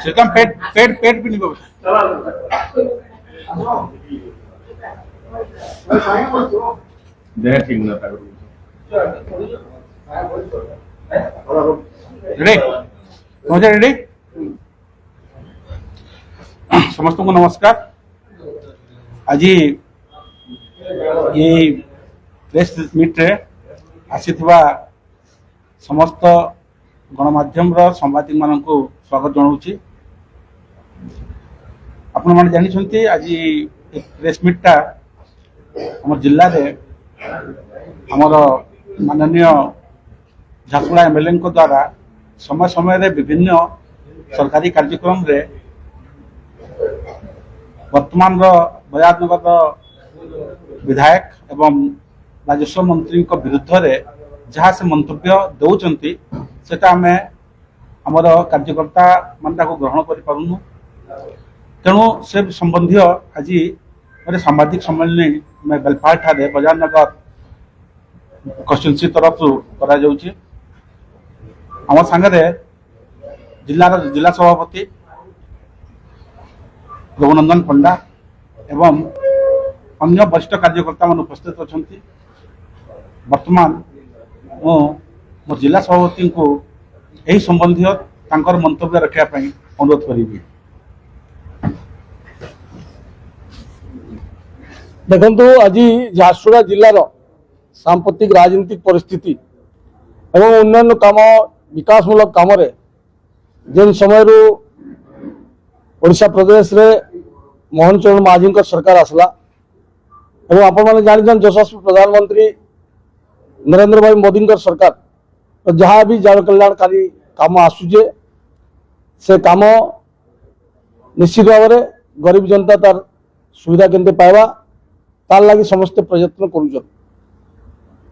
श्रीकांत पेट पेट पेट भी नहीं देह ठीक ना रेडी पहुंचे रेडी समस्त को नमस्कार आज ये प्रेस मीट रे आसीथिबा समस्त गणमाध्यम सांबादिक मान को स्वागत जनाऊँगी आपण मैंने जानी आज प्रेस मीटा आम जिले में आमर माननीय झारसुगुड़ा एमएलए द्वारा समय समय विभिन्न सरकारी कार्यक्रम रे वर्तमान बजाजनगर विधायक एवं राजस्व मंत्री विरुद्ध रे जहाँ से मंतव्य दौरान सेटा आम आमर कार्यकर्ता मान ग्रहण कर पारुनु तेणु से संबंधी आज गोटे सांबादिक सम्मेलन में बेलपाल ठारे बजाजनगर कन्स्टिट्यूएंसी तरफ आम सांगे जिला सभापति रघुनंदन पंडा एवं अन्य वरिष्ठ कार्यकर्ता मान उपस्थित अच्छा वर्तमान मो जिला सभापति को यही संबंधी मंतव्य रखा अनुरोध करी। देखु आज झारसुगुड़ा जिलार सांप्रतिक राजनीतिक परिस्थिति एवं उन्नयन काम विकासमूलक काम जेन समय ओडिशा प्रदेश रे मोहन चरण माझी सरकार आसला एवं आपण मैंने जान यशस्वी प्रधानमंत्री नरेंद्र भाई मोदी सरकार तो जहाँ भी जन कल्याणकारी काम आसुचे से काम निश्चित भाव में गरीब जनता तार सुविधा केंद्र पाइबा तार लगी समस्ते प्रयत्न कर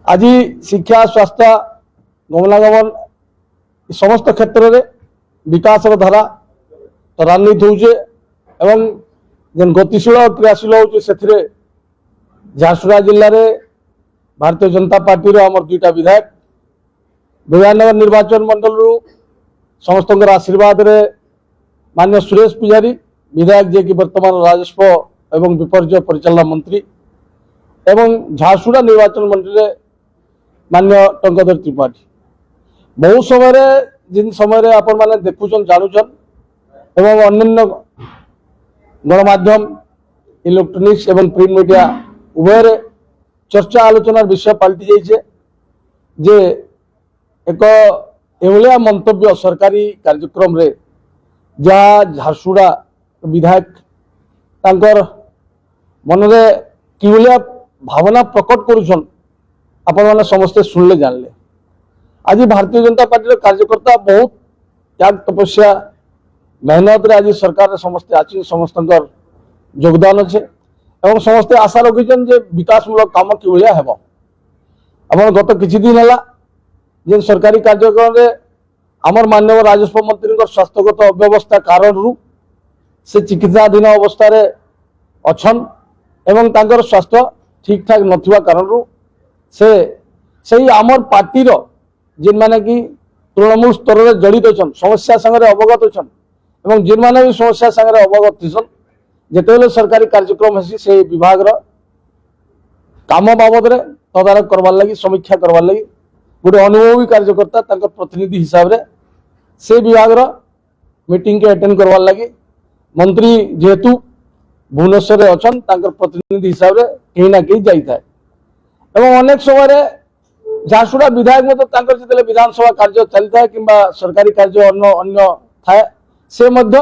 आज शिक्षा स्वास्थ्य गमनागमन समस्त क्षेत्र में विकास धारा त्वरान्वित होचे एवं जेन गतिशील और क्रियाशील होचे से झारसुगुड़ा जिले में भारतीय जनता पार्टी रो आमर दुईटा विधायक बजाजनगर निर्वाचन मंडल समस्त आशीर्वाद रे माननीय सुरेश पुजारी विधायक जे कि वर्तमान राजस्व एवं विपर्य परिचालना मंत्री एवं झारसुगुड़ा निर्वाचन मंडल रे माननीय टंकधर त्रिपाठी बहु समय जिन समय आपण मैंने देखुन जानून एवं अन्य गणमाध्यम इलेक्ट्रोनिक्स एवं प्रिंट मीडिया उभय चर्चा आलोचनार विषय पलटि जाइए जे एक एभलिया मंतव्य सरकारी कार्यक्रम रे जहाँ झारसुगुड़ा विधायक तांकर मन में किभलिया भावना प्रकट करुछन आपण मैंने समस्ते सुनले जानले। आज भारतीय जनता पार्टी कार्यकर्ता बहुत त्याग तपस्या मेहनत रे आज सरकार समस्ते आज समस्त योगदान अच्छे एवं समस्ते आशा रखीन जे विकासमूलक काम किभलिया हेबो। आपण गत किछि दिन है जेन सरकारी कार्यक्रम रे आमर माननीय राजस्व मंत्री स्वास्थ्यगत अव्यवस्था कारण से चिकित्साधीन अवस्था रे अछन एवं तांकर स्वास्थ्य ठीक ठाक नथिबा कारण से सही आमर पार्टी रो जिन माने कि तृणमूल स्तर रे जड़ित अछन समस्या संगे अवगत अछन एवं जिन माने भी समस्या संगे अवगत थिसन जेतेबेले सरकारी कार्यक्रम हेसी से विभाग रो काम बाबद रे तदारक करवार लगी समीक्षा करवार लगी गोटे अनुभवी कार्यकर्ता तांकर प्रतिनिधि हिसाब रे से विभाग रो मीटिंग के अटेंड करवार लगी मंत्री जेहेतु भुवनेश्वर अछन तांकर प्रतिनिधि हिसाब रे कहीं ना कहीं जाई थाए एवं अनेक समय झारसुगुड़ा विधायक मत तांकर जिते विधानसभा कार्य चलता है कि सरकारी कार्य अन्य थाए से मध्य